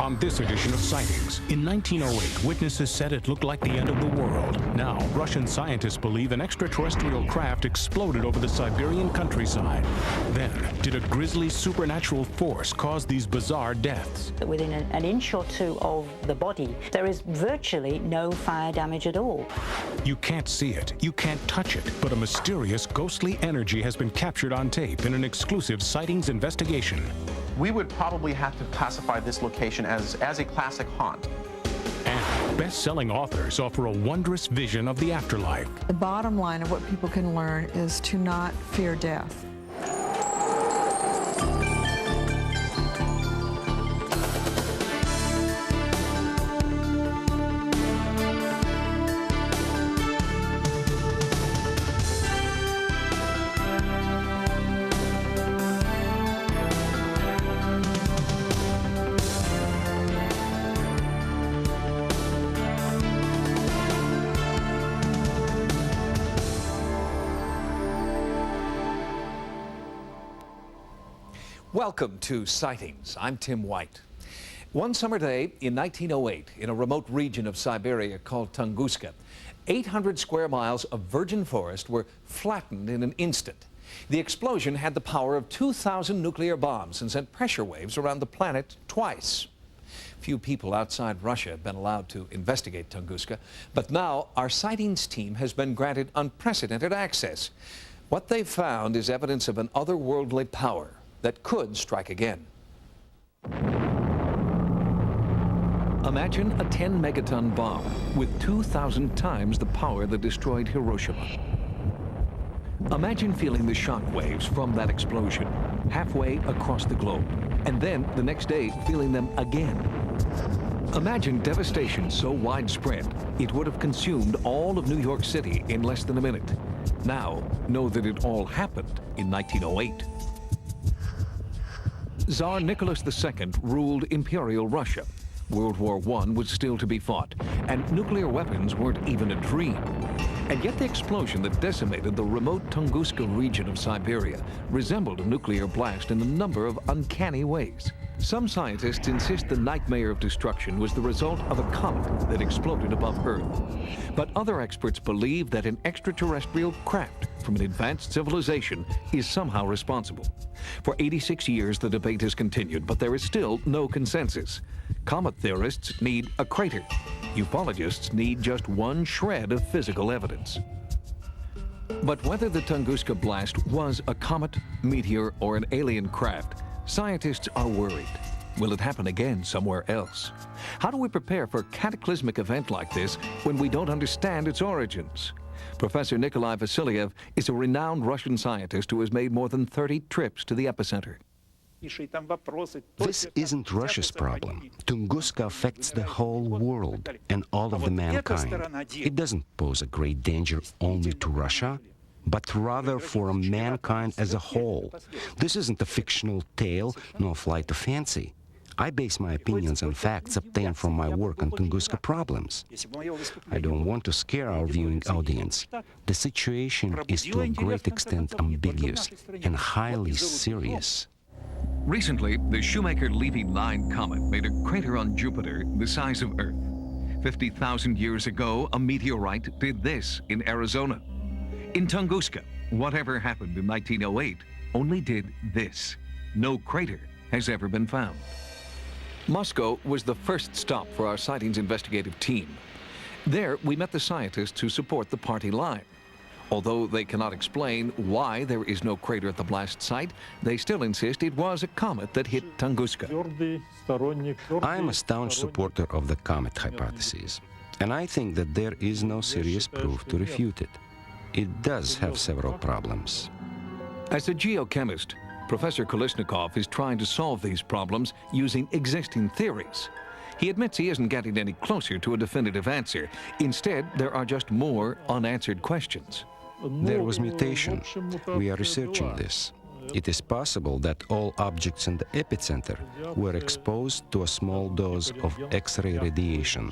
on this edition of Sightings. In 1908, witnesses said it looked like the end of the world. Now, Russian scientists believe an extraterrestrial craft exploded over the Siberian countryside. Then, did a grisly supernatural force cause these bizarre deaths? Within an inch or two of the body, there is virtually no fire damage at all. You can't see it, you can't touch it, but a mysterious ghostly energy has been captured on tape in an exclusive Sightings investigation. We would probably have to classify this location as a classic haunt. And best-selling authors offer a wondrous vision of the afterlife. The bottom line of what people can learn is to not fear death. Welcome to Sightings. I'm Tim White. One summer day in 1908, in a remote region of Siberia called Tunguska, 800 square miles of virgin forest were flattened in an instant. The explosion had the power of 2,000 nuclear bombs and sent pressure waves around the planet twice. Few people outside Russia have been allowed to investigate Tunguska, but now our Sightings team has been granted unprecedented access. What they've found is evidence of an otherworldly power that could strike again. Imagine a 10-megaton bomb with 2,000 times the power that destroyed Hiroshima. Imagine feeling the shock waves from that explosion halfway across the globe, and then the next day feeling them again. Imagine devastation so widespread it would have consumed all of New York City in less than a minute. Now, know that it all happened in 1908. Tsar Nicholas II ruled Imperial Russia. World War I was still to be fought, and nuclear weapons weren't even a dream. And yet the explosion that decimated the remote Tunguska region of Siberia resembled a nuclear blast in a number of uncanny ways. Some scientists insist the nightmare of destruction was the result of a comet that exploded above Earth. But other experts believe that an extraterrestrial craft from an advanced civilization is somehow responsible. For 86 years, the debate has continued, but there is still no consensus. Comet theorists need a crater. Ufologists need just one shred of physical evidence. But whether the Tunguska blast was a comet, meteor, or an alien craft, scientists are worried. Will it happen again somewhere else? How do we prepare for a cataclysmic event like this when we don't understand its origins? Professor Nikolai Vasilyev is a renowned Russian scientist who has made more than 30 trips to the epicenter. This isn't Russia's problem. Tunguska affects the whole world and all of the mankind. It doesn't pose a great danger only to Russia, but rather for mankind as a whole. This isn't a fictional tale, nor flight of fancy. I base my opinions on facts obtained from my work on Tunguska problems. I don't want to scare our viewing audience. The situation is to a great extent ambiguous and highly serious. Recently, the Shoemaker-Levy 9 comet made a crater on Jupiter the size of Earth. 50,000 years ago, a meteorite did this in Arizona. In Tunguska, whatever happened in 1908 only did this. No crater has ever been found. Moscow was the first stop for our Sightings investigative team. There, we met the scientists who support the party line. Although they cannot explain why there is no crater at the blast site, they still insist it was a comet that hit Tunguska. I am a staunch supporter of the comet hypothesis, and I think that there is no serious proof to refute it. It does have several problems. As a geochemist, Professor Kolesnikov is trying to solve these problems using existing theories. He admits he isn't getting any closer to a definitive answer. Instead, there are just more unanswered questions. There was mutation. We are researching this. It is possible that all objects in the epicenter were exposed to a small dose of X-ray radiation.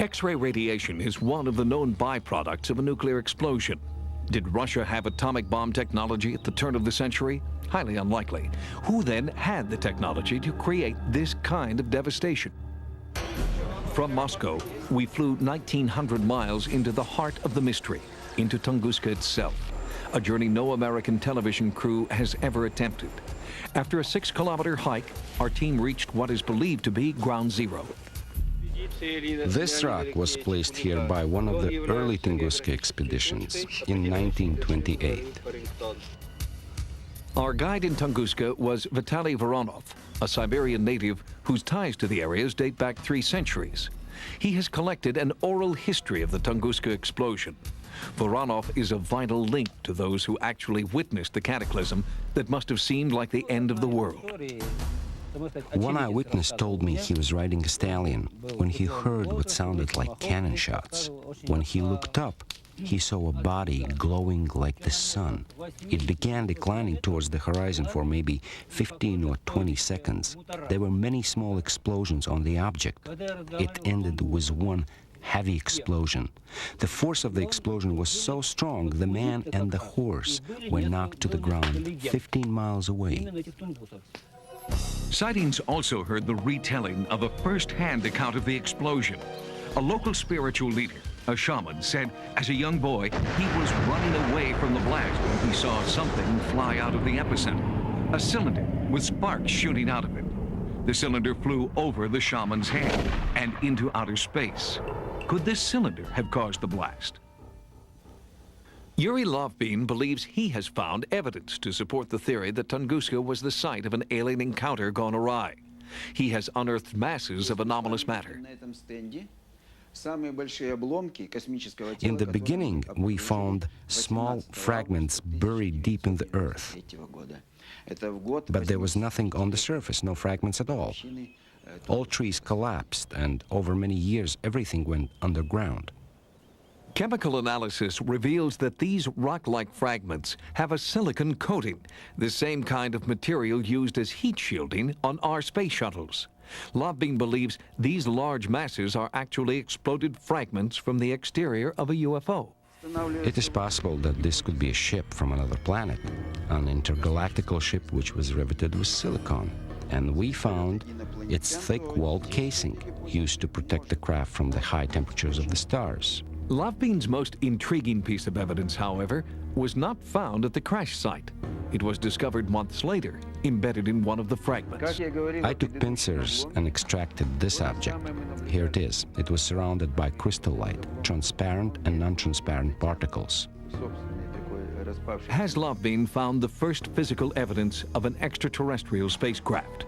X-ray radiation is one of the known byproducts of a nuclear explosion. Did Russia have atomic bomb technology at the turn of the century? Highly unlikely. Who then had the technology to create this kind of devastation? From Moscow, we flew 1,900 miles into the heart of the mystery, into Tunguska itself, a journey no American television crew has ever attempted. After a 6-kilometer hike, our team reached what is believed to be ground zero. This rock was placed here by one of the early Tunguska expeditions in 1928. Our guide in Tunguska was Vitaly Voronov, a Siberian native whose ties to the areas date back 3 centuries. He has collected an oral history of the Tunguska explosion. Voronov is a vital link to those who actually witnessed the cataclysm that must have seemed like the end of the world. One eyewitness told me he was riding a stallion when he heard what sounded like cannon shots. When he looked up, he saw a body glowing like the sun. It began declining towards the horizon for maybe 15 or 20 seconds. There were many small explosions on the object. It ended with one heavy explosion. The force of the explosion was so strong, the man and the horse were knocked to the ground 15 miles away. Sightings also heard the retelling of a first-hand account of the explosion. A local spiritual leader, a shaman, said as a young boy he was running away from the blast when he saw something fly out of the epicenter. A cylinder with sparks shooting out of it. The cylinder flew over the shaman's head and into outer space. Could this cylinder have caused the blast? Yuri Lovbein believes he has found evidence to support the theory that Tunguska was the site of an alien encounter gone awry. He has unearthed masses of anomalous matter. In the beginning, we found small fragments buried deep in the earth. But there was nothing on the surface, no fragments at all. All trees collapsed, and over many years, everything went underground. Chemical analysis reveals that these rock-like fragments have a silicon coating, the same kind of material used as heat shielding on our space shuttles. Lovbein believes these large masses are actually exploded fragments from the exterior of a UFO. It is possible that this could be a ship from another planet, an intergalactical ship which was riveted with silicon. And we found its thick-walled casing, used to protect the craft from the high temperatures of the stars. Lovbein's most intriguing piece of evidence, however, was not found at the crash site. It was discovered months later, embedded in one of the fragments. I took pincers and extracted this object. Here it is. It was surrounded by crystal light, transparent and non-transparent particles. Has Lovbein found the first physical evidence of an extraterrestrial spacecraft?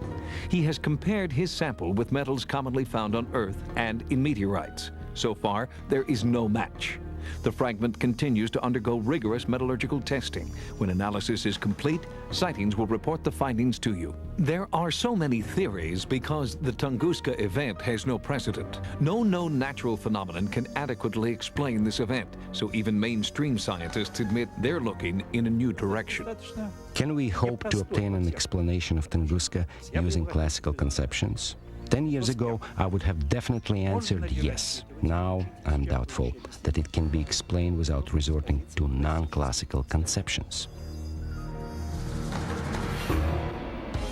He has compared his sample with metals commonly found on Earth and in meteorites. So far, there is no match. The fragment continues to undergo rigorous metallurgical testing. When analysis is complete, Sightings will report the findings to you. There are so many theories because the Tunguska event has no precedent. No known natural phenomenon can adequately explain this event, so even mainstream scientists admit they're looking in a new direction. Can we hope to obtain an explanation of Tunguska using classical conceptions? 10 years ago, I would have definitely answered yes. Now, I'm doubtful that it can be explained without resorting to non-classical conceptions.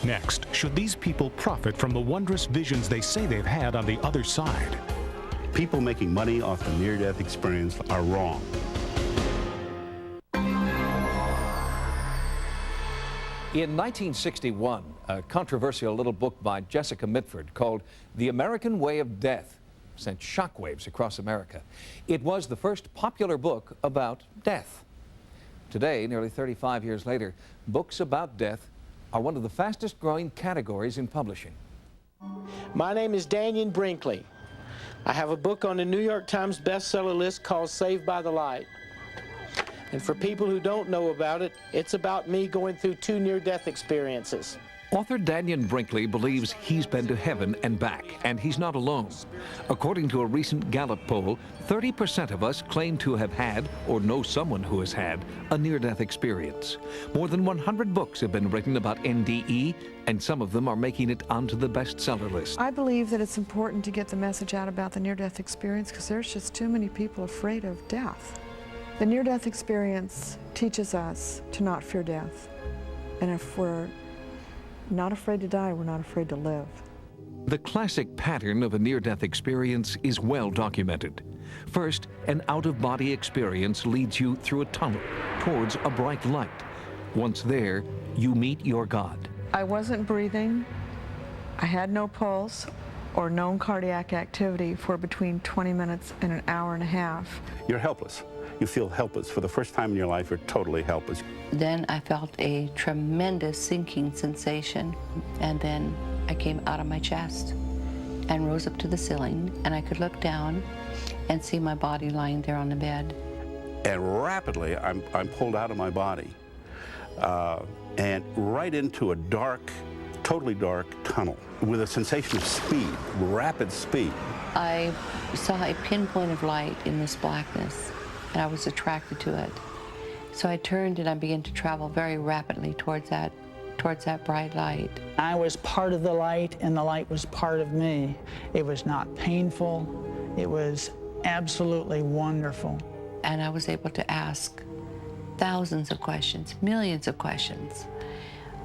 Next, should these people profit from the wondrous visions they say they've had on the other side? People making money off the near-death experience are wrong. In 1961, a controversial little book by Jessica Mitford called The American Way of Death sent shockwaves across America. It was the first popular book about death. Today, nearly 35 years later, books about death are one of the fastest growing categories in publishing. My name is Daniel Brinkley. I have a book on the New York Times bestseller list called Saved by the Light. And for people who don't know about it, it's about me going through 2 near-death experiences. Author Daniel Brinkley believes he's been to heaven and back, and he's not alone. According to a recent Gallup poll, 30% of us claim to have had or know someone who has had a near-death experience. More than 100 books have been written about NDE, and some of them are making it onto the bestseller list. I believe that it's important to get the message out about the near-death experience because there's just too many people afraid of death. The near-death experience teaches us to not fear death. And if we're not afraid to die, we're not afraid to live. The classic pattern of a near-death experience is well documented. First, an out-of-body experience leads you through a tunnel towards a bright light. Once there, you meet your God. I wasn't breathing. I had no pulse or known cardiac activity for between 20 minutes and an hour and a half. You're helpless. You feel helpless. For the first time in your life, you're totally helpless. Then I felt a tremendous sinking sensation, and then I came out of my chest and rose up to the ceiling, and I could look down and see my body lying there on the bed. And rapidly, I'm pulled out of my body and right into a dark, totally dark tunnel with a sensation of speed, rapid speed. I saw a pinpoint of light in this blackness, and I was attracted to it. So I turned and I began to travel very rapidly towards that bright light. I was part of the light, and the light was part of me. It was not painful. It was absolutely wonderful. And I was able to ask thousands of questions, millions of questions,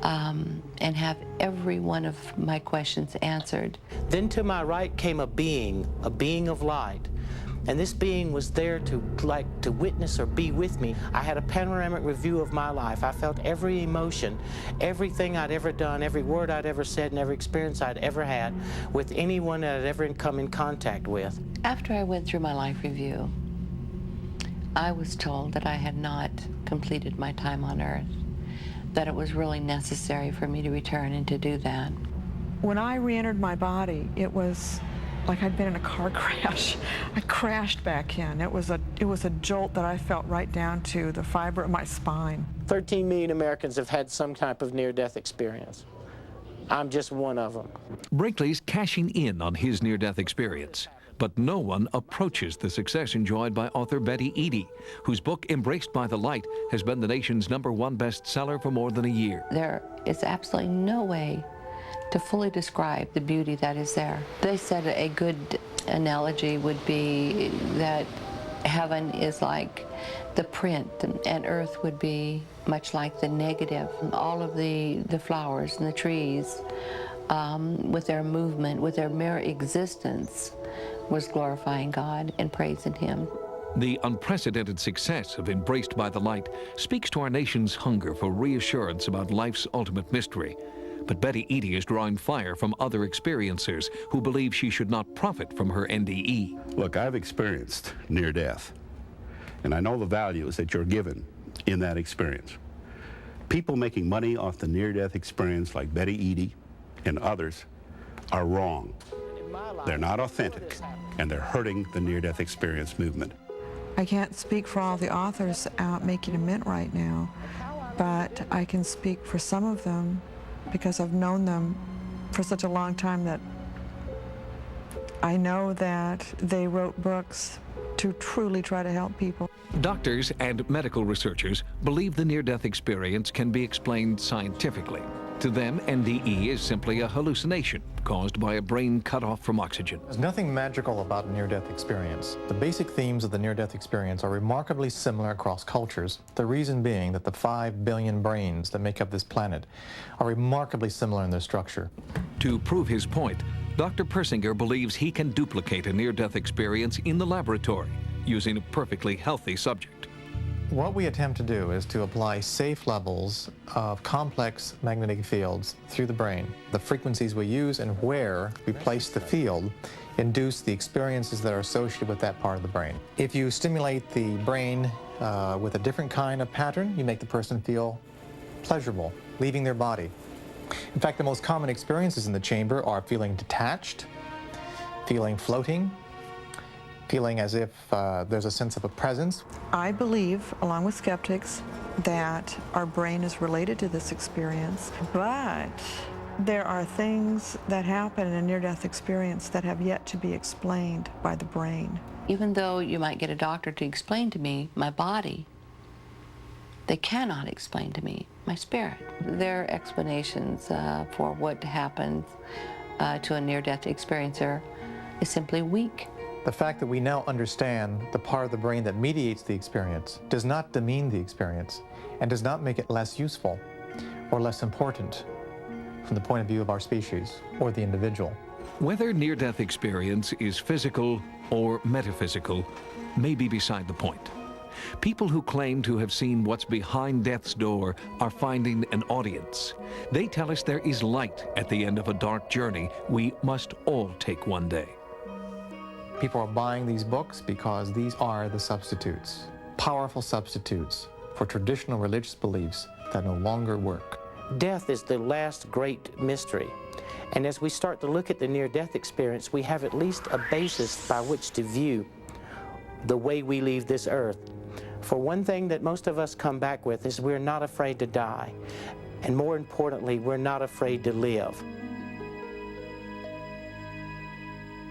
and have every one of my questions answered. Then to my right came a being of light. And this being was there to witness or be with me. I had a panoramic review of my life. I felt every emotion, everything I'd ever done, every word I'd ever said, and every experience I'd ever had with anyone that I'd ever come in contact with. After I went through my life review, I was told that I had not completed my time on Earth, that it was really necessary for me to return and to do that. When I re-entered my body, it was like I'd been in a car crash. I crashed back in. It was a jolt that I felt right down to the fiber of my spine. 13 million Americans have had some type of near-death experience. I'm just one of them. Brinkley's cashing in on his near-death experience. But no one approaches the success enjoyed by author Betty Eadie, whose book, Embraced by the Light, has been the nation's #1 bestseller for more than a year. There is absolutely no way to fully describe the beauty that is there. They said a good analogy would be that heaven is like the print, and earth would be much like the negative. All of the flowers and the trees, with their movement, with their mere existence, was glorifying God and praising Him. The unprecedented success of Embraced by the Light speaks to our nation's hunger for reassurance about life's ultimate mystery. But Betty Eadie is drawing fire from other experiencers who believe she should not profit from her NDE. Look, I've experienced near death, and I know the values that you're given in that experience. People making money off the near-death experience, like Betty Eadie and others, are wrong. They're not authentic, and they're hurting the near-death experience movement. I can't speak for all the authors out making a mint right now, but I can speak for some of them because I've known them for such a long time that I know that they wrote books to truly try to help people. Doctors and medical researchers believe the near-death experience can be explained scientifically. To them, NDE is simply a hallucination caused by a brain cut off from oxygen. There's nothing magical about a near-death experience. The basic themes of the near-death experience are remarkably similar across cultures, the reason being that the 5 billion brains that make up this planet are remarkably similar in their structure. To prove his point, Dr. Persinger believes he can duplicate a near-death experience in the laboratory using a perfectly healthy subject. What we attempt to do is to apply safe levels of complex magnetic fields through the brain. The frequencies we use and where we place the field induce the experiences that are associated with that part of the brain. If you stimulate the brain with a different kind of pattern, you make the person feel pleasurable, leaving their body. In fact, the most common experiences in the chamber are feeling detached, feeling floating, feeling as if there's a sense of a presence. I believe, along with skeptics, that our brain is related to this experience, but there are things that happen in a near-death experience that have yet to be explained by the brain. Even though you might get a doctor to explain to me my body, they cannot explain to me my spirit. Their explanations for what happens to a near-death experiencer is simply weak. The fact that we now understand the part of the brain that mediates the experience does not demean the experience and does not make it less useful or less important from the point of view of our species or the individual. Whether near-death experience is physical or metaphysical may be beside the point. People who claim to have seen what's behind death's door are finding an audience. They tell us there is light at the end of a dark journey we must all take one day. People are buying these books because these are the substitutes, powerful substitutes for traditional religious beliefs that no longer work. Death is the last great mystery. And as we start to look at the near-death experience, we have at least a basis by which to view the way we leave this earth. For one thing that most of us come back with is we're not afraid to die. And more importantly, we're not afraid to live.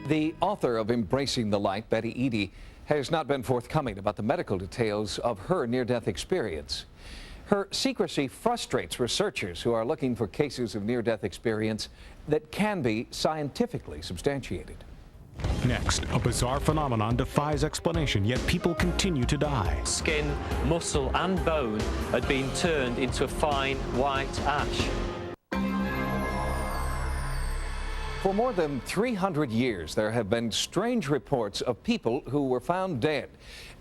The author of Embracing the Light, Betty Eady, has not been forthcoming about the medical details of her near-death experience. Her secrecy frustrates researchers who are looking for cases of near-death experience that can be scientifically substantiated. Next, a bizarre phenomenon defies explanation, yet people continue to die. Skin, muscle and bone had been turned into a fine white ash. For more than 300 years, there have been strange reports of people who were found dead,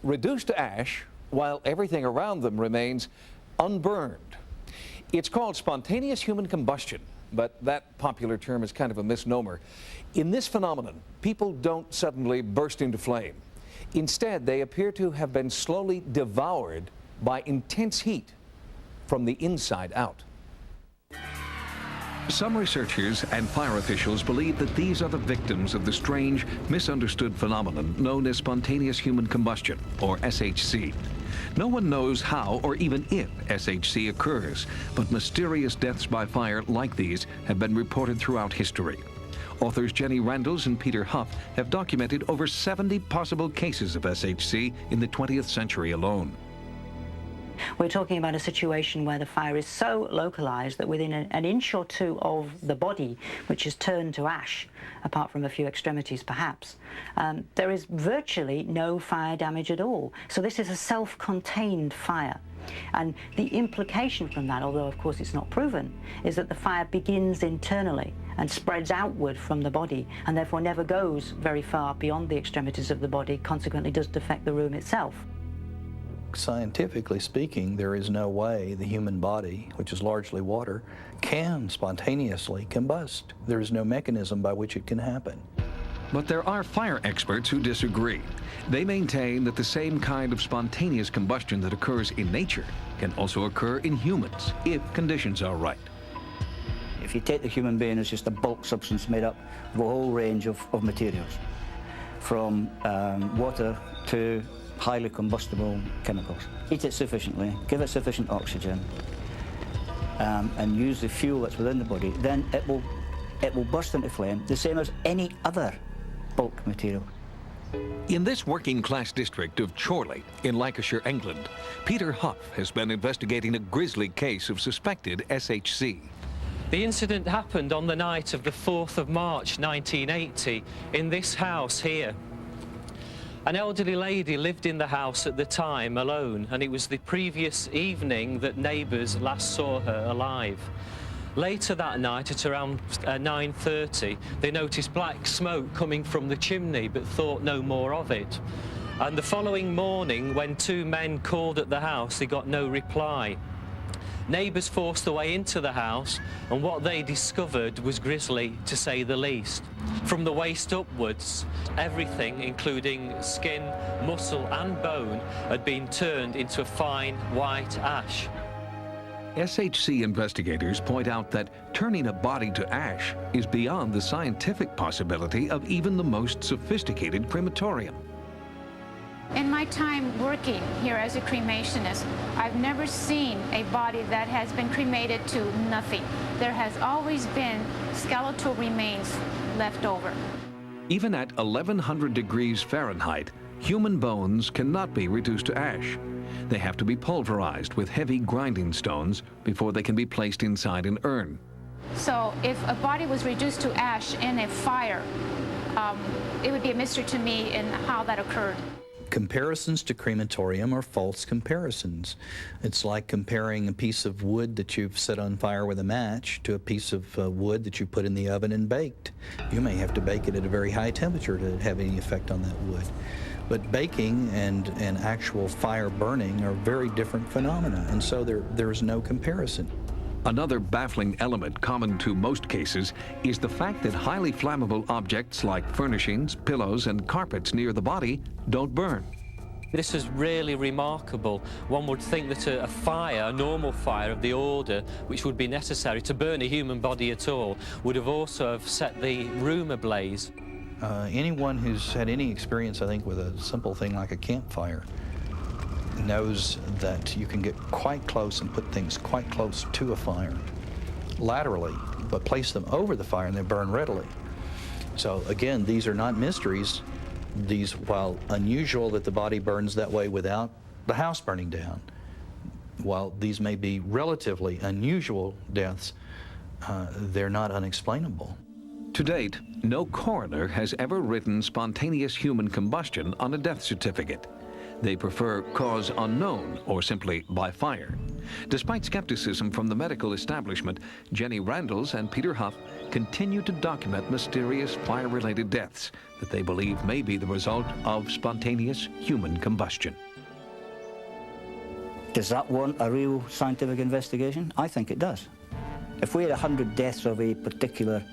reduced to ash, while everything around them remains unburned. It's called spontaneous human combustion, but that popular term is kind of a misnomer. In this phenomenon, people don't suddenly burst into flame. Instead, they appear to have been slowly devoured by intense heat from the inside out. Some researchers and fire officials believe that these are the victims of the strange, misunderstood phenomenon known as spontaneous human combustion, or SHC. No one knows how or even if SHC occurs, but mysterious deaths by fire like these have been reported throughout history. Authors Jenny Randles and Peter Huff have documented over 70 possible cases of SHC in the 20th century alone. We're talking about a situation where the fire is so localized that within an inch or two of the body, which is turned to ash, apart from a few extremities perhaps, there is virtually no fire damage at all. So this is a self-contained fire. And the implication from that, although of course it's not proven, is that the fire begins internally and spreads outward from the body and therefore never goes very far beyond the extremities of the body, consequently does affect the room itself. Scientifically speaking, there is no way the human body, which is largely water, can spontaneously combust. There is no mechanism by which it can happen. But there are fire experts who disagree. They maintain that the same kind of spontaneous combustion that occurs in nature can also occur in humans, if conditions are right. If you take the human being as just a bulk substance made up of a whole range of materials, from water to highly combustible chemicals. Heat it sufficiently, give it sufficient oxygen, and use the fuel that's within the body, then it will burst into flame, the same as any other bulk material. In this working-class district of Chorley in Lancashire, England, Peter Huff has been investigating a grisly case of suspected SHC. The incident happened on the night of the 4th of March 1980 in this house here. An elderly lady lived in the house at the time alone, and it was the previous evening that neighbours last saw her alive. Later that night at around 9:30, they noticed black smoke coming from the chimney but thought no more of it. And the following morning, when two men called at the house, they got no reply. Neighbours forced their way into the house, and what they discovered was grisly, to say the least. From the waist upwards, everything, including skin, muscle and bone, had been turned into a fine white ash. SHC investigators point out that turning a body to ash is beyond the scientific possibility of even the most sophisticated crematorium. In my time working here as a cremationist, I've never seen a body that has been cremated to nothing. There has always been skeletal remains left over. Even at 1100 degrees Fahrenheit, human bones cannot be reduced to ash. They have to be pulverized with heavy grinding stones before they can be placed inside an urn. So if a body was reduced to ash in a fire, it would be a mystery to me in how that occurred. Comparisons to crematorium are false comparisons. It's like comparing a piece of wood that you've set on fire with a match to a piece of wood that you put in the oven and baked. You may have to bake it at a very high temperature to have any effect on that wood. But baking and actual fire burning are very different phenomena, and so there's no comparison. Another baffling element common to most cases is the fact that highly flammable objects like furnishings, pillows, and carpets near the body don't burn. This is really remarkable. One would think that a fire, a normal fire of the order which would be necessary to burn a human body at all, would have also have set the room ablaze. Anyone who's had any experience, I think, with a simple thing like a campfire knows that you can get quite close and put things quite close to a fire laterally, but place them over the fire and they burn readily. So again, these are not mysteries. These, while unusual that the body burns that way without the house burning down, while these may be relatively unusual deaths, they're not unexplainable. To date, no coroner has ever written spontaneous human combustion on a death certificate. They prefer cause unknown or simply by fire. Despite skepticism from the medical establishment, Jenny Randles and Peter Huff continue to document mysterious fire-related deaths that they believe may be the result of spontaneous human combustion. Does that want a real scientific investigation? I think it does. If we had 100 deaths of a particular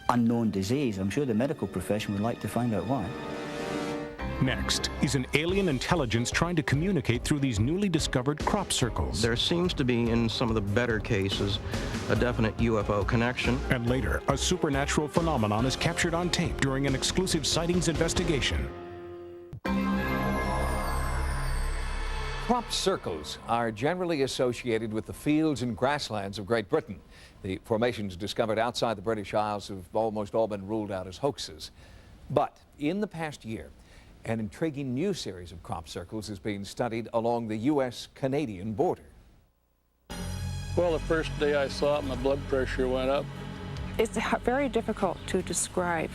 unknown disease, I'm sure the medical profession would like to find out why. Next is an alien intelligence trying to communicate through these newly discovered crop circles. There seems to be, in some of the better cases, a definite UFO connection. And later, a supernatural phenomenon is captured on tape during an exclusive sightings investigation. Crop circles are generally associated with the fields and grasslands of Great Britain. The formations discovered outside the British Isles have almost all been ruled out as hoaxes. But in the past year, an intriguing new series of crop circles is being studied along the U.S.-Canadian border. Well, the first day I saw it, my blood pressure went up. It's very difficult to describe.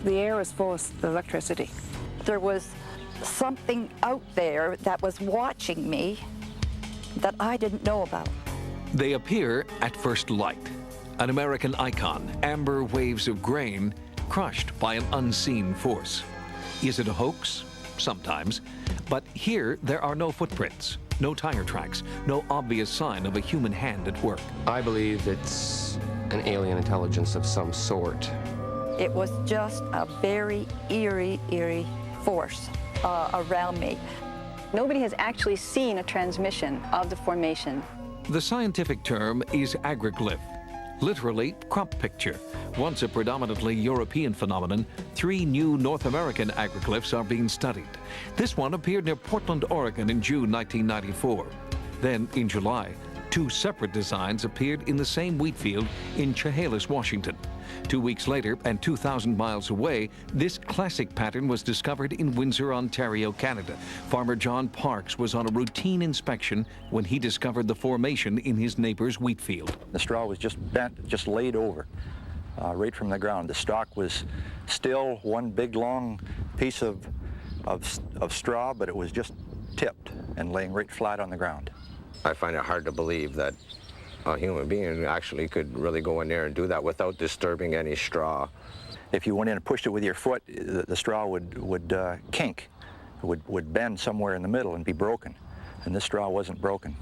The air is full of electricity. There was something out there that was watching me that I didn't know about. They appear at first light. An American icon, amber waves of grain, crushed by an unseen force. Is it a hoax? Sometimes. But here, there are no footprints, no tire tracks, no obvious sign of a human hand at work. I believe it's an alien intelligence of some sort. It was just a very eerie force around me. Nobody has actually seen a transmission of the formation. The scientific term is agroglyph, literally crop picture. Once a predominantly European phenomenon, 3 new North American agroglyphs are being studied. This one appeared near Portland, Oregon in June 1994. Then, in July, 2 separate designs appeared in the same wheat field in Chehalis, Washington. 2 weeks later, and 2,000 miles away, this classic pattern was discovered in Windsor, Ontario, Canada. Farmer John Parks was on a routine inspection when he discovered the formation in his neighbor's wheat field. The straw was just bent, just laid over, right from the ground. The stalk was still one big long piece of straw, but it was just tipped and laying right flat on the ground. I find it hard to believe that a human being actually could really go in there and do that without disturbing any straw. If you went in and pushed it with your foot, the straw would kink, would bend somewhere in the middle and be broken, and this straw wasn't broken.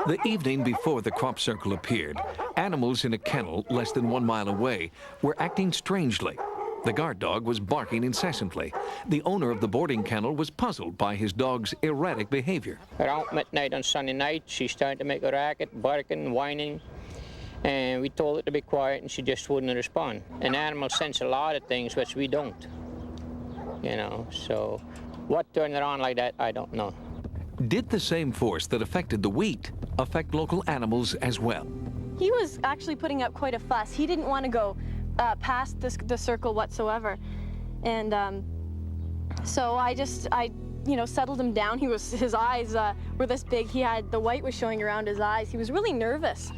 The evening before the crop circle appeared, animals in a kennel less than 1 mile away were acting strangely. The guard dog was barking incessantly. The owner of the boarding kennel was puzzled by his dog's erratic behavior. Around midnight on Sunday night, she started to make a racket, barking, whining, and we told her to be quiet, and she just wouldn't respond. An animal sense a lot of things which we don't, you know, so what turned it on like that, I don't know. Did the same force that affected the wheat affect local animals as well? He was actually putting up quite a fuss. He didn't want to go past the circle whatsoever, and so I settled him down. His eyes were this big. The white was showing around his eyes. He was really nervous.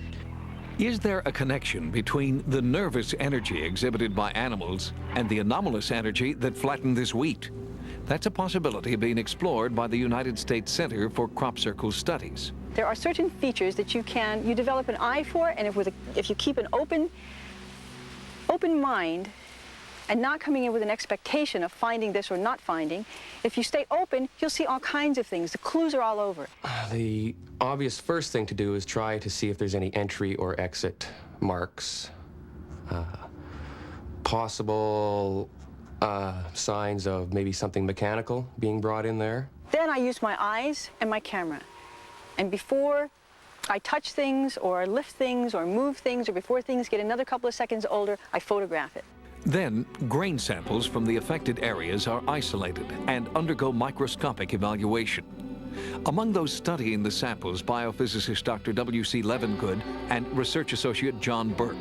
Is there a connection between the nervous energy exhibited by animals and the anomalous energy that flattened this wheat? That's a possibility being explored by the United States Center for Crop Circle Studies. There are certain features that you develop an eye for, and if you keep an open mind and not coming in with an expectation of finding this or not finding, if you stay open, you'll see all kinds of things. The clues are all over. The obvious first thing to do is try to see if there's any entry or exit marks, possible signs of maybe something mechanical being brought in there. Then I use my eyes and my camera. And before I touch things or lift things or move things, or before things get another couple of seconds older, I photograph it. Then, grain samples from the affected areas are isolated and undergo microscopic evaluation. Among those studying the samples, biophysicist Dr. W.C. Levengood and research associate John Burke.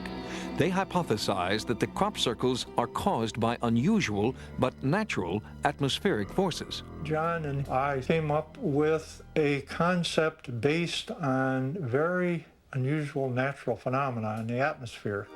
They hypothesize that the crop circles are caused by unusual but natural atmospheric forces. John and I came up with a concept based on very unusual natural phenomena in the atmosphere.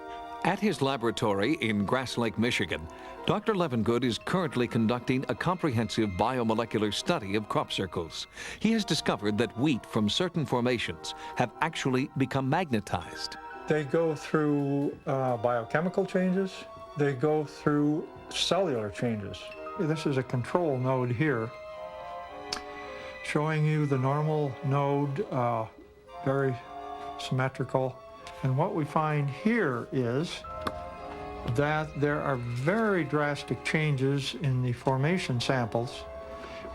At his laboratory in Grass Lake, Michigan, Dr. Levengood is currently conducting a comprehensive biomolecular study of crop circles. He has discovered that wheat from certain formations have actually become magnetized. They go through biochemical changes. They go through cellular changes. This is a control node here, showing you the normal node, very symmetrical. And what we find here is that there are very drastic changes in the formation samples,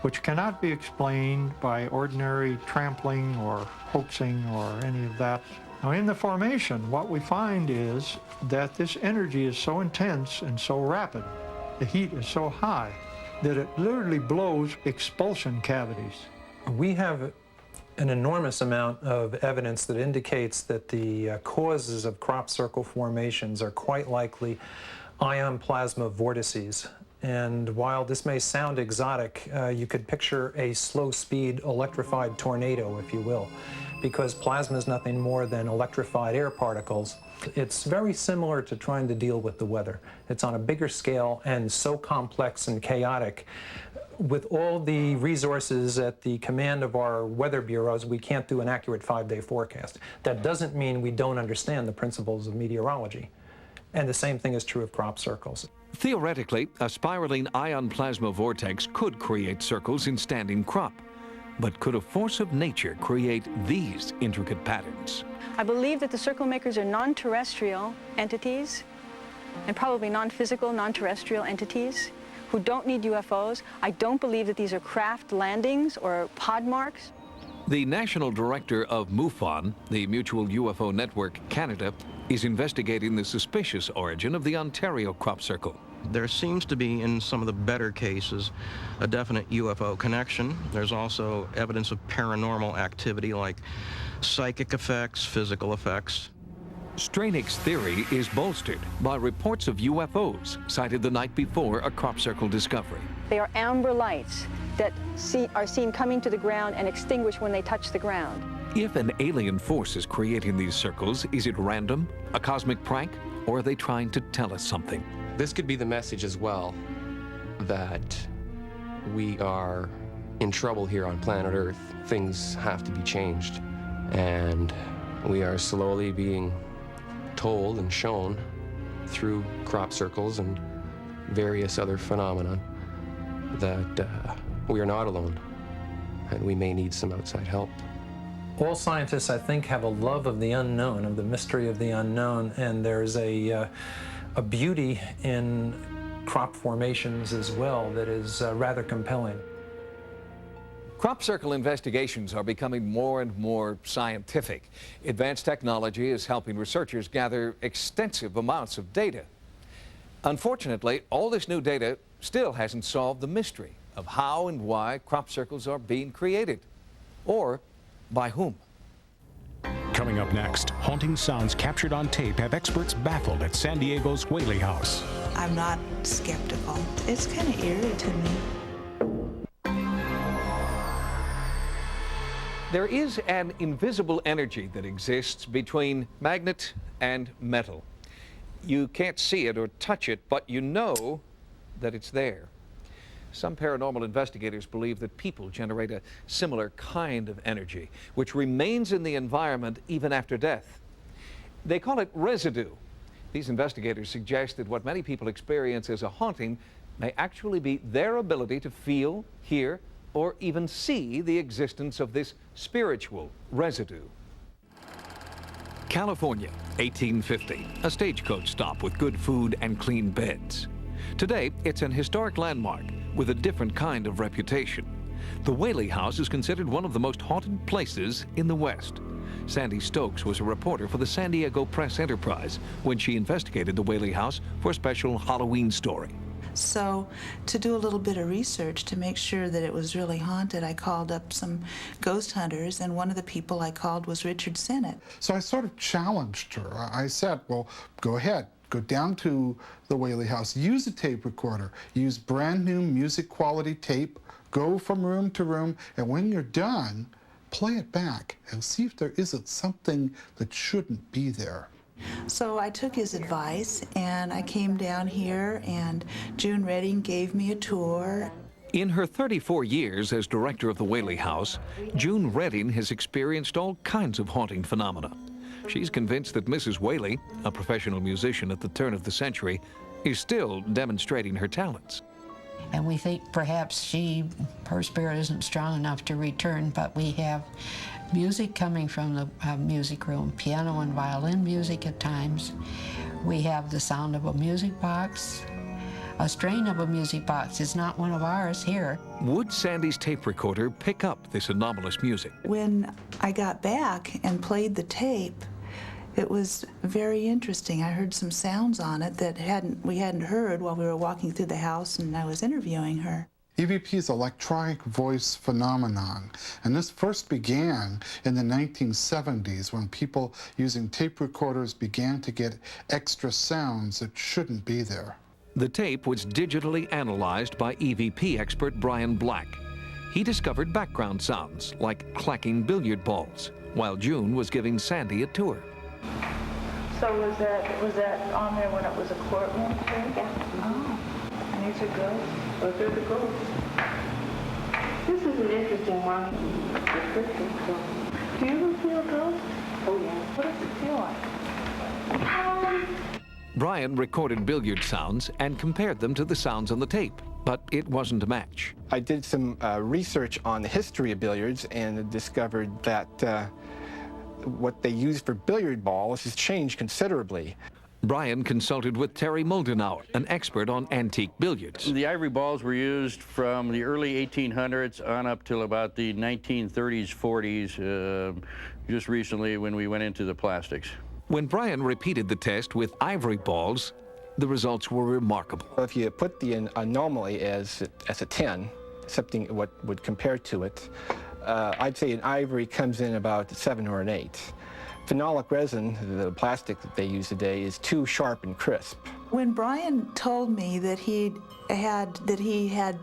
which cannot be explained by ordinary trampling or hoaxing or any of that. Now, in the formation, what we find is that this energy is so intense and so rapid, the heat is so high, that it literally blows expulsion cavities. We have an enormous amount of evidence that indicates that the causes of crop circle formations are quite likely ion plasma vortices. And while this may sound exotic, you could picture a slow-speed electrified tornado, if you will, because plasma is nothing more than electrified air particles. It's very similar to trying to deal with the weather. It's on a bigger scale and so complex and chaotic. With all the resources at the command of our weather bureaus, we can't do an accurate 5-day forecast. That doesn't mean we don't understand the principles of meteorology. And the same thing is true of crop circles. Theoretically, a spiraling ion plasma vortex could create circles in standing crop. But could a force of nature create these intricate patterns? I believe that the circle makers are non-terrestrial entities, and probably non-physical, non-terrestrial entities who don't need UFOs. I don't believe that these are craft landings or pod marks. The National Director of MUFON, the Mutual UFO Network Canada, is investigating the suspicious origin of the Ontario crop circle. There seems to be, in some of the better cases, a definite UFO connection. There's also evidence of paranormal activity like psychic effects, physical effects. Stranick's theory is bolstered by reports of UFOs sighted the night before a crop circle discovery. They are amber lights that are seen coming to the ground and extinguish when they touch the ground. If an alien force is creating these circles, is it random, a cosmic prank, or are they trying to tell us something? This could be the message as well, that we are in trouble here on planet Earth. Things have to be changed, and we are slowly being told and shown through crop circles and various other phenomena that we are not alone, and we may need some outside help. All scientists, I think, have a love of the unknown, of the mystery of the unknown, and there's a beauty in crop formations as well that is rather compelling. Crop circle investigations are becoming more and more scientific. Advanced technology is helping researchers gather extensive amounts of data. Unfortunately, all this new data still hasn't solved the mystery of how and why crop circles are being created, or by whom. Coming up next, haunting sounds captured on tape have experts baffled at San Diego's Whaley House. I'm not skeptical. It's kind of eerie to me. There is an invisible energy that exists between magnet and metal. You can't see it or touch it, but you know that it's there. Some paranormal investigators believe that people generate a similar kind of energy, which remains in the environment even after death. They call it residue. These investigators suggest that what many people experience as a haunting may actually be their ability to feel, hear, or even see the existence of this spiritual residue. California, 1850, a stagecoach stop with good food and clean beds. Today, it's an historic landmark with a different kind of reputation. The Whaley House is considered one of the most haunted places in the West. Sandy Stokes was a reporter for the San Diego Press Enterprise when she investigated the Whaley House for a special Halloween story. So to do a little bit of research to make sure that it was really haunted, I called up some ghost hunters, and one of the people I called was Richard Sennett. So I sort of challenged her. I said, well, go ahead. Go down to the Whaley House, use a tape recorder, use brand new music quality tape, go from room to room, and when you're done, play it back and see if there isn't something that shouldn't be there. So I took his advice and I came down here, and June Redding gave me a tour. In her 34 years as director of the Whaley House, June Redding has experienced all kinds of haunting phenomena. She's convinced that Mrs. Whaley, a professional musician at the turn of the century, is still demonstrating her talents. And we think perhaps her spirit isn't strong enough to return, but we have music coming from the music room, piano and violin music at times. We have the sound of a music box. A strain of a music box is not one of ours here. Would Sandy's tape recorder pick up this anomalous music? When I got back and played the tape, it was very interesting. I heard some sounds on it that we hadn't heard while we were walking through the house and I was interviewing her. EVP is electronic voice phenomenon, and this first began in the 1970s when people using tape recorders began to get extra sounds that shouldn't be there. The tape was digitally analyzed by EVP expert Brian Black. He discovered background sounds like clacking billiard balls, while June was giving Sandy a tour. So was that on there when it was a courtroom? Yeah. Oh. And these are ghosts? Those are the ghosts. This is an interesting one. Do you ever feel ghosts? Oh yeah. What does it feel like? Brian recorded billiard sounds and compared them to the sounds on the tape, but it wasn't a match. I did some research on the history of billiards and discovered that what they use for billiard balls has changed considerably. Brian consulted with Terry Moldenauer, an expert on antique billiards. The ivory balls were used from the early 1800s on up till about the 1930s, 40s, just recently when we went into the plastics. When Brian repeated the test with ivory balls, the results were remarkable. If you put the anomaly as a 10, something what would compare to it, I'd say an ivory comes in about 7 or an 8. Phenolic resin, the plastic that they use today, is too sharp and crisp. When Brian told me that he had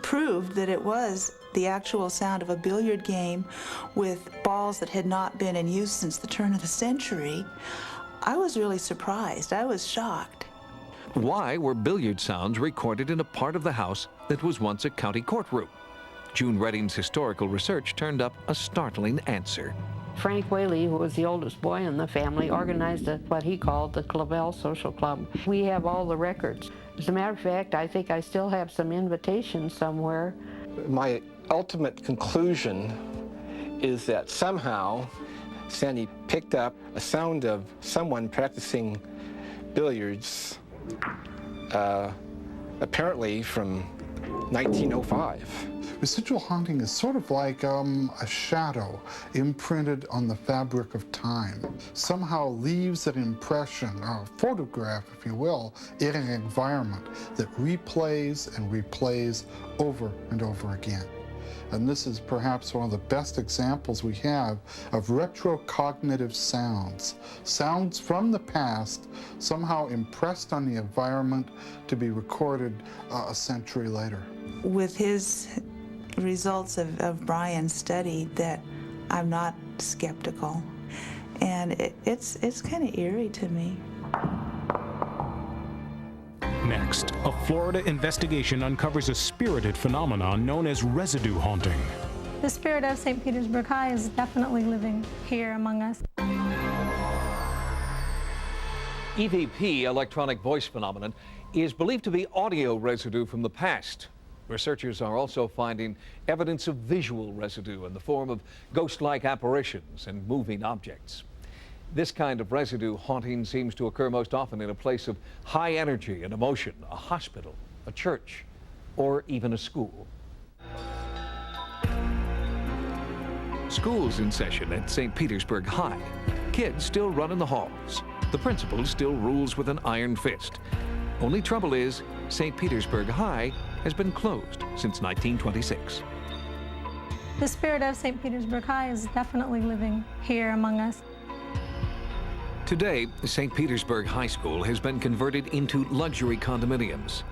proved that it was the actual sound of a billiard game with balls that had not been in use since the turn of the century, I was really surprised. I was shocked. Why were billiard sounds recorded in a part of the house that was once a county courtroom? June Redding's historical research turned up a startling answer. Frank Whaley, who was the oldest boy in the family, organized what he called the Clavel Social Club. We have all the records. As a matter of fact, I think I still have some invitations somewhere. My ultimate conclusion is that somehow Sandy picked up a sound of someone practicing billiards, apparently from 1905. Residual haunting is sort of like a shadow imprinted on the fabric of time. Somehow leaves an impression, or a photograph, if you will, in an environment that replays and replays over and over again. And this is perhaps one of the best examples we have of retrocognitive sounds. Sounds from the past, somehow impressed on the environment to be recorded a century later. With his results of Brian's study that I'm not skeptical. And it's kind of eerie to me. Next, a Florida investigation uncovers a spirited phenomenon known as residue haunting. The spirit of St. Petersburg High is definitely living here among us. EVP, electronic voice phenomenon, is believed to be audio residue from the past. Researchers are also finding evidence of visual residue in the form of ghost-like apparitions and moving objects. This kind of residue haunting seems to occur most often in a place of high energy and emotion, a hospital, a church, or even a school. School's in session at St. Petersburg High. Kids still run in the halls. The principal still rules with an iron fist. Only trouble is, St. Petersburg High has been closed since 1926. The spirit of St. Petersburg High is definitely living here among us. Today, St. Petersburg High School has been converted into luxury condominiums.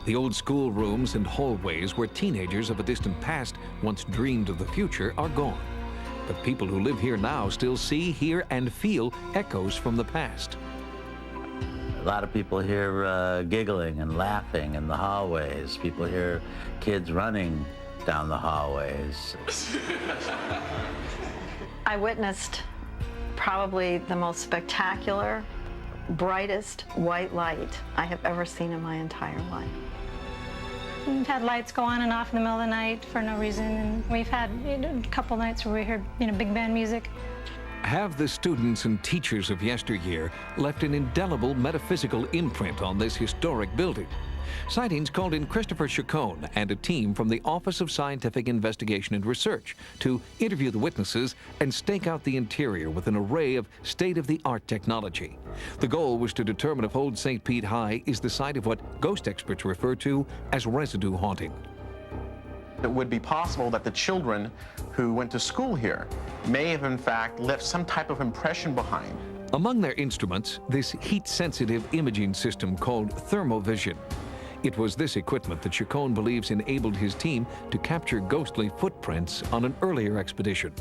The old school rooms and hallways where teenagers of a distant past once dreamed of the future are gone. But people who live here now still see, hear, and feel echoes from the past. A lot of people hear giggling and laughing in the hallways. People hear kids running down the hallways. I witnessed probably the most spectacular, brightest white light I have ever seen in my entire life. We've had lights go on and off in the middle of the night for no reason, and we've had a couple nights where we heard, big band music. Have the students and teachers of yesteryear left an indelible metaphysical imprint on this historic building? Sightings called in Christopher Chacon and a team from the Office of Scientific Investigation and Research to interview the witnesses and stake out the interior with an array of state-of-the-art technology. The goal was to determine if Old St. Pete High is the site of what ghost experts refer to as residue haunting. It would be possible that the children who went to school here may have in fact left some type of impression behind. Among their instruments, this heat-sensitive imaging system called thermovision. It was this equipment that Chacon believes enabled his team to capture ghostly footprints on an earlier expedition.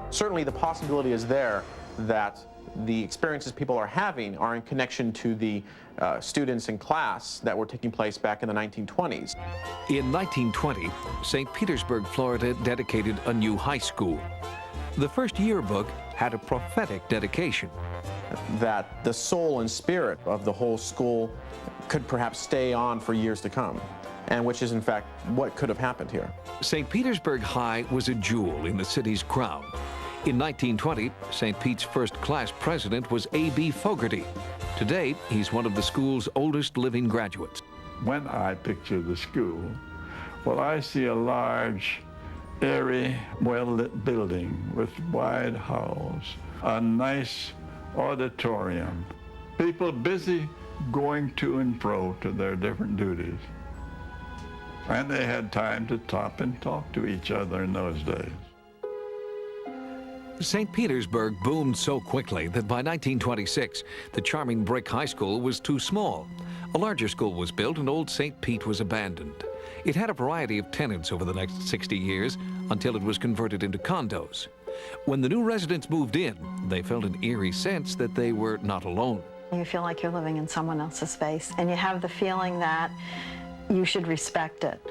Certainly the possibility is there that the experiences people are having are in connection to the students in class that were taking place back in the 1920s. In 1920, St. Petersburg, Florida dedicated a new high school. The first yearbook had a prophetic dedication. That the soul and spirit of the whole school could perhaps stay on for years to come, and which is in fact what could have happened here. St. Petersburg High was a jewel in the city's crown. In 1920, St. Pete's first class president was A.B. Fogarty. Today, he's one of the school's oldest living graduates. When I picture the school, well, I see a large, airy, well-lit building with wide halls, a nice auditorium, people busy going to and fro to their different duties. And they had time to stop and talk to each other in those days. St. Petersburg boomed so quickly that by 1926, the charming brick high school was too small. A larger school was built and Old St. Pete was abandoned. It had a variety of tenants over the next 60 years until it was converted into condos. When the new residents moved in, they felt an eerie sense that they were not alone. You feel like you're living in someone else's space, and you have the feeling that you should respect it.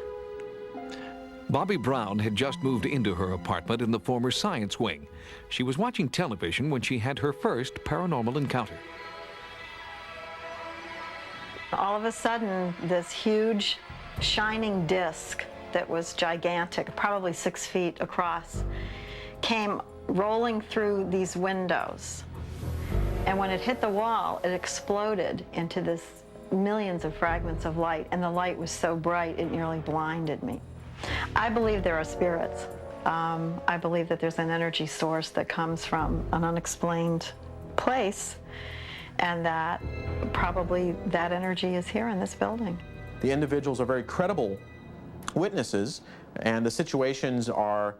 Bobby Brown had just moved into her apartment in the former science wing. She was watching television when she had her first paranormal encounter. All of a sudden, this huge, shining disc that was gigantic, probably 6 feet across, came rolling through these windows. And when it hit the wall, it exploded into this millions of fragments of light, and the light was so bright it nearly blinded me. I believe there are spirits. I believe that there's an energy source that comes from an unexplained place, and that probably that energy is here in this building. The individuals are very credible witnesses, and the situations are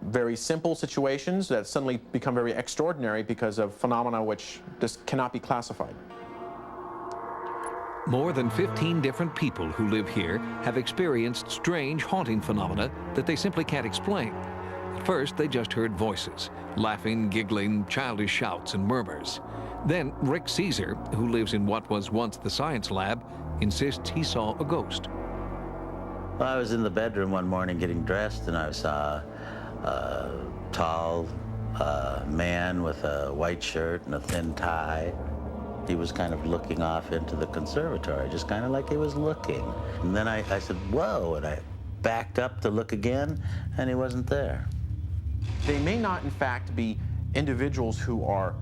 very simple situations that suddenly become very extraordinary because of phenomena which just cannot be classified. More than 15 different people who live here have experienced strange haunting phenomena that they simply can't explain. At first, they just heard voices, laughing, giggling, childish shouts and murmurs. Then Rick Caesar, who lives in what was once the science lab, insists he saw a ghost. Well, I was in the bedroom one morning getting dressed, and I saw a tall man with a white shirt and a thin tie. He was kind of looking off into the conservatory, just kind of like he was looking. And then I said, whoa, and I backed up to look again, and he wasn't there. They may not, in fact, be individuals who are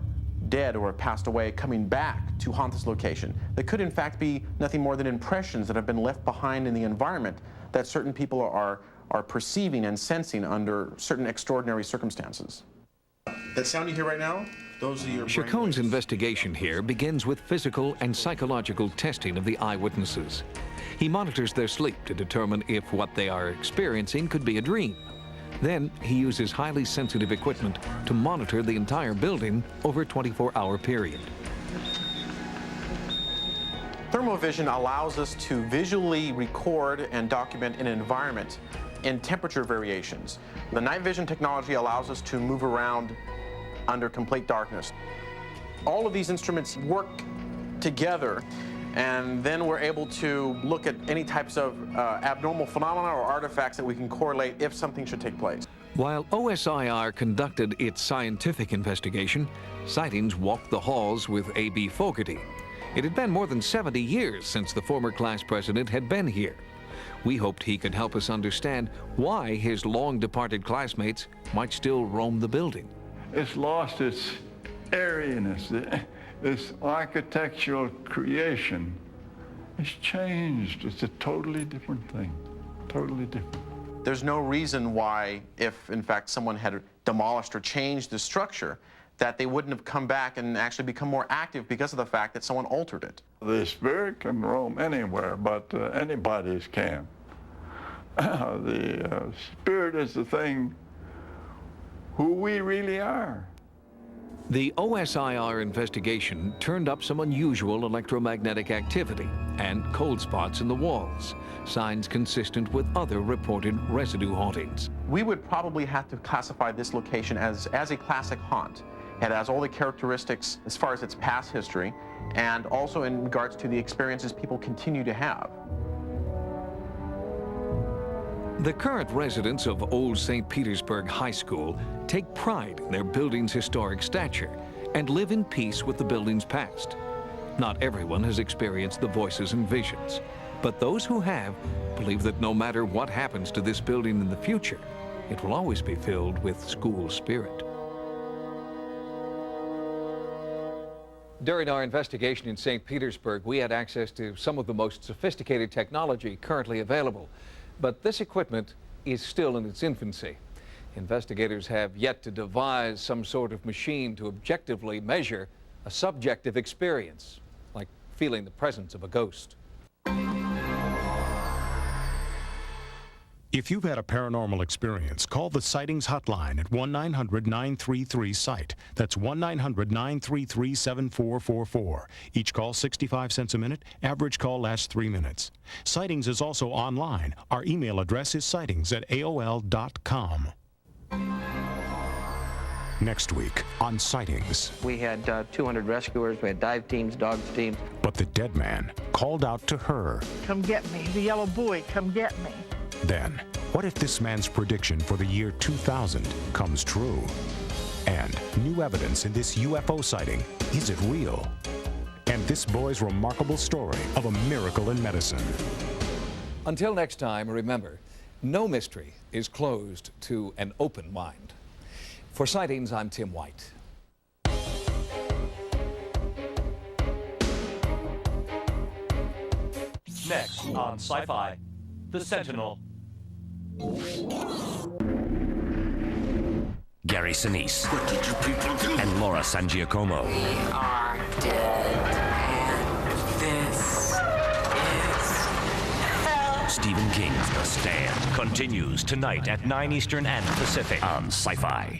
dead or have passed away coming back to haunt this location. They could, in fact, be nothing more than impressions that have been left behind in the environment that certain people are perceiving and sensing under certain extraordinary circumstances. That sound you hear right now? Those are your Chacon's investigation here begins with physical and psychological testing of the eyewitnesses. He monitors their sleep to determine if what they are experiencing could be a dream. Then he uses highly sensitive equipment to monitor the entire building over a 24-hour period. Thermal vision allows us to visually record and document an environment in temperature variations. The night vision technology allows us to move around under complete darkness. All of these instruments work together, and then we're able to look at any types of abnormal phenomena or artifacts that we can correlate if something should take place. While OSIR conducted its scientific investigation, Sightings walked the halls with A.B. Fogarty. It had been more than 70 years since the former class president had been here. We hoped he could help us understand why his long-departed classmates might still roam the building. It's lost its airiness, its architectural creation. It's changed. It's a totally different thing, totally different. There's no reason why, if in fact someone had demolished or changed the structure, that they wouldn't have come back and actually become more active because of the fact that someone altered it. The spirit can roam anywhere, but anybody's can. The spirit is the thing who we really are. The OSIR investigation turned up some unusual electromagnetic activity and cold spots in the walls, signs consistent with other reported residue hauntings. We would probably have to classify this location as a classic haunt. It has all the characteristics as far as its past history, and also in regards to the experiences people continue to have. The current residents of Old St. Petersburg High School take pride in their building's historic stature and live in peace with the building's past. Not everyone has experienced the voices and visions, but those who have believe that no matter what happens to this building in the future, it will always be filled with school spirit. During our investigation in St. Petersburg, we had access to some of the most sophisticated technology currently available. But this equipment is still in its infancy. Investigators have yet to devise some sort of machine to objectively measure a subjective experience, like feeling the presence of a ghost. If you've had a paranormal experience, call the Sightings hotline at 1-900-933-SIGHT. That's 1-900-933-7444. Each call 65 cents a minute. Average call lasts 3 minutes. Sightings is also online. Our email address is sightings@aol.com. Next week on Sightings. We had 200 rescuers, we had dive teams, dogs teams. But the dead man called out to her. Come get me, the yellow boy, come get me. Then, what if this man's prediction for the year 2000 comes true? And new evidence in this UFO sighting, is it real? And this boy's remarkable story of a miracle in medicine. Until next time, remember, no mystery is closed to an open mind. For Sightings, I'm Tim White. Next on Sci-Fi, The Sentinel. Gary Sinise and Laura Sangiacomo. We are dead, and this is hell. Stephen King's The Stand continues tonight at 9 Eastern and Pacific on Sci-Fi.